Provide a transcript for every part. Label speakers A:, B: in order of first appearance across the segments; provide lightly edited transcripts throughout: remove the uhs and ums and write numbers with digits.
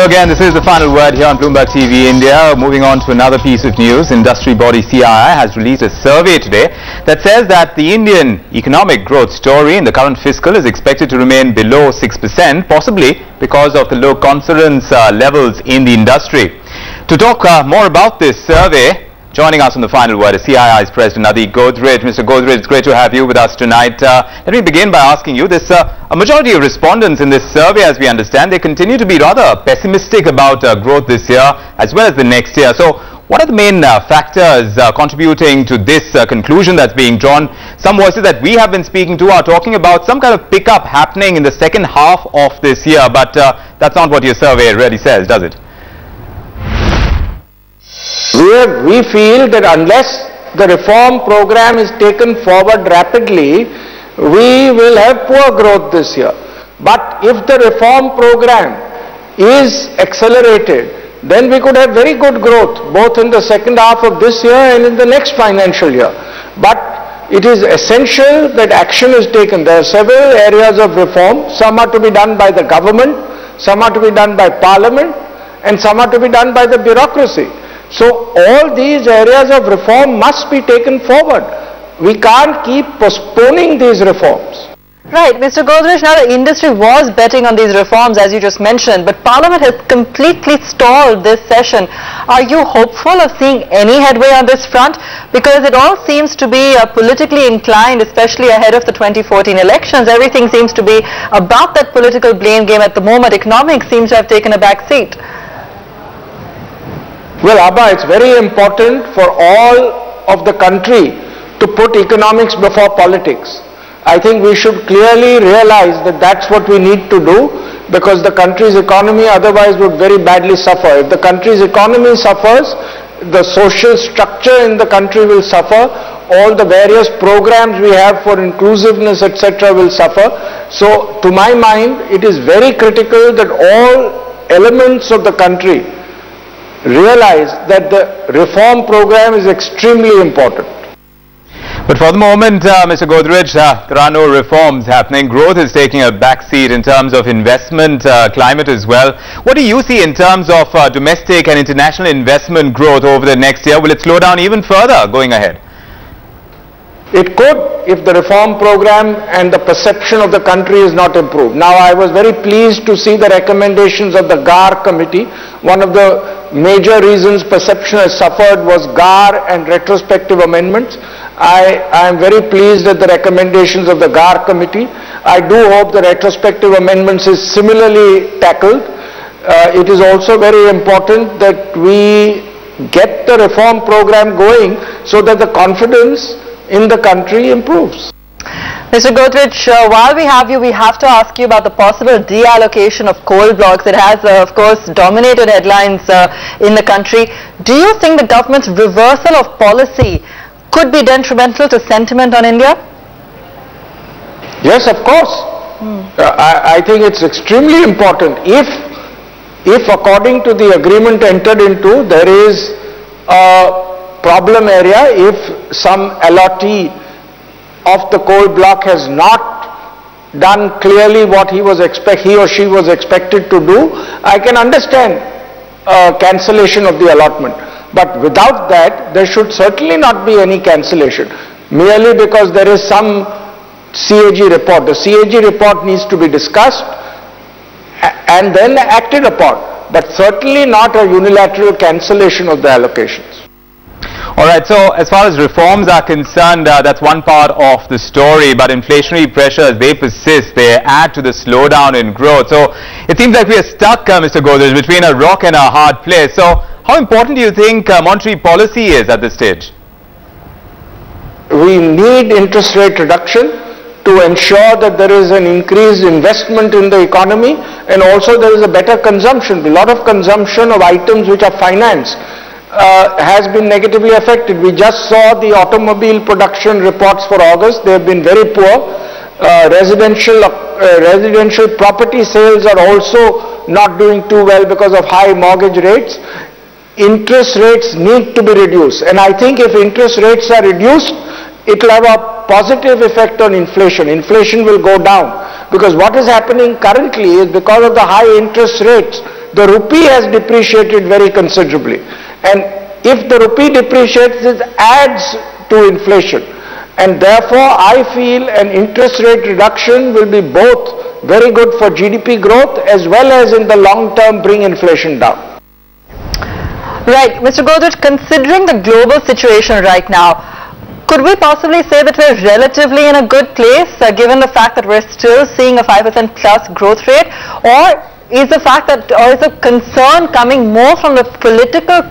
A: Hello again, this is the final word here on Bloomberg UTV India. Moving on to another piece of news. Industry body CII has released a survey today that says that the Indian economic growth story in the current fiscal is expected to remain below 6%, possibly because of the low confidence levels in the industry. To talk more about this survey, joining us on the final word is CII's President Godrej. Mr. Godrej, it's great to have you with us tonight. Let me begin by asking you this. A majority of respondents in this survey, as we understand, they continue to be rather pessimistic about growth this year as well as the next year. So what are the main factors contributing to this conclusion that's being drawn? Some voices that we have been speaking to are talking about some kind of pickup happening in the second half of this year, but that's not what your survey really says, does it?
B: We feel that unless the reform program is taken forward rapidly, we will have poor growth this year. But if the reform program is accelerated, then we could have very good growth both in the second half of this year and in the next financial year. But it is essential that action is taken. There are several areas of reform. Some are to be done by the government, some are to be done by Parliament, and some are to be done by the bureaucracy. So all these areas of reform must be taken forward. We can't keep postponing these reforms.
C: Right, Mr. Godrej, now the industry was betting on these reforms as you just mentioned, but Parliament has completely stalled this session. Are you hopeful of seeing any headway on this front? Because it all seems to be politically inclined, especially ahead of the 2014 elections. Everything seems to be about that political blame game at the moment. Economics seems to have taken a back seat.
B: Well, Abba, it's very important for all of the country to put economics before politics. I think we should clearly realize that that's what we need to do, because the country's economy otherwise would very badly suffer. If the country's economy suffers, the social structure in the country will suffer, all the various programs we have for inclusiveness, etc. will suffer. So, to my mind, it is very critical that all elements of the country realize that the reform program is extremely important.
A: But for the moment, Mr. Godrej, there are no reforms happening. Growth is taking a backseat in terms of investment climate as well. What do you see in terms of domestic and international investment growth over the next year? Will it slow down even further going ahead?
B: It could, if the reform program and the perception of the country is not improved. Now, I was very pleased to see the recommendations of the GAR committee. One of the major reasons perception has suffered was GAR and retrospective amendments. I am very pleased at the recommendations of the GAR committee. I do hope the retrospective amendments is similarly tackled. It is also very important that we get the reform program going so that the confidence in the country improves.
C: Mr. Godrej, while we have you, we have to ask you about the possible deallocation of coal blocks. It has, of course, dominated headlines in the country. Do you think the government's reversal of policy could be detrimental to sentiment on India?
B: Yes, of course. I think it's extremely important. If according to the agreement entered into, there is a problem area, if some allottee of the coal block has not done clearly what he or she was expected to do, I can understand cancellation of the allotment. But without that, there should certainly not be any cancellation, merely because there is some CAG report. The CAG report needs to be discussed and then acted upon, but certainly not a unilateral cancellation of the allocations.
A: Alright, so as far as reforms are concerned, that's one part of the story, but inflationary pressures, they persist, they add to the slowdown in growth. So it seems like we are stuck, Mr. Godrej, between a rock and a hard place. So how important do you think monetary policy is at this stage?
B: We need interest rate reduction to ensure that there is an increased investment in the economy, and also there is a better consumption. A lot of consumption of items which are financed has been negatively affected. We just saw the automobile production reports for August. They have been very poor. Residential property sales are also not doing too well because of high mortgage rates. Interest rates need to be reduced, and I think if interest rates are reduced, it will have a positive effect on inflation. Inflation will go down, because what is happening currently is, because of the high interest rates, the rupee has depreciated very considerably. And if the rupee depreciates, it adds to inflation. And therefore, I feel an interest rate reduction will be both very good for GDP growth as well as in the long term bring inflation down.
C: Right. Mr. Godrej, considering the global situation right now, could we possibly say that we're relatively in a good place, given the fact that we're still seeing a 5% plus growth rate? Or is the fact that, or is the concern coming more from the political,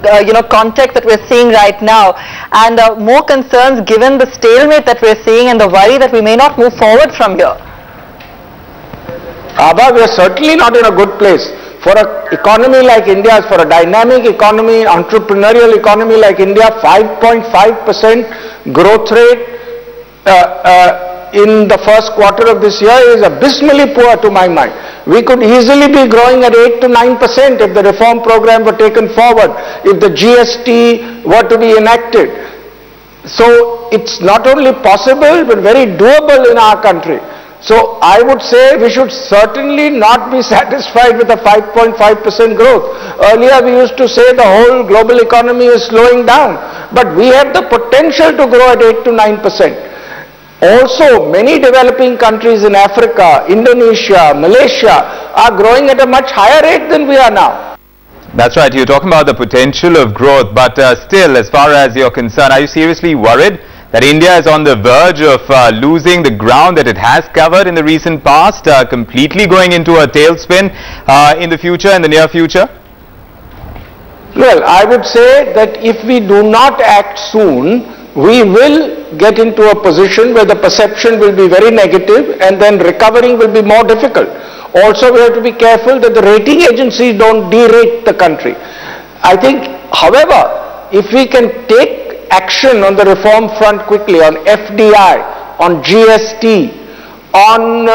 C: context that we're seeing right now, and more concerns given the stalemate that we're seeing and the worry that we may not move forward from here?
B: Abha, we are certainly not in a good place. For an economy like India, for a dynamic economy, entrepreneurial economy like India, 5.5% growth rate in the first quarter of this year is abysmally poor to my mind. We could easily be growing at 8 to 9% if the reform program were taken forward, if the GST were to be enacted. So it's not only possible but very doable in our country. So I would say we should certainly not be satisfied with a 5.5% growth. Earlier we used to say the whole global economy is slowing down, but we have the potential to grow at 8 to 9%. Also, many developing countries in Africa, Indonesia, Malaysia are growing at a much higher rate than we are now.
A: That's right. You're talking about the potential of growth, but still, as far as you're concerned, are you seriously worried that India is on the verge of losing the ground that it has covered in the recent past, completely going into a tailspin in the future, in the near future?
B: Well, I would say that if we do not act soon, we will get into a position where the perception will be very negative and then recovering will be more difficult. Also, we have to be careful that the rating agencies don't derate the country. I think, however, if we can take action on the reform front quickly, on FDI, on GST, on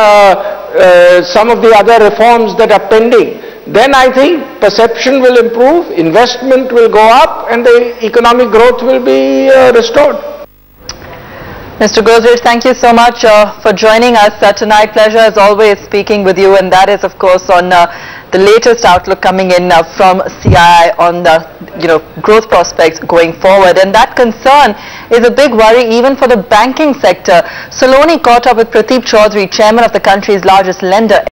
B: some of the other reforms that are pending, then I think perception will improve, investment will go up and the economic growth will be restored.
C: Mr. Godrej, thank you so much for joining us tonight. Pleasure as always speaking with you, and that is of course on the latest outlook coming in from CII on the growth prospects going forward, and that concern is a big worry even for the banking sector. Saloni caught up with Pradeep Chaudhary, chairman of the country's largest lender.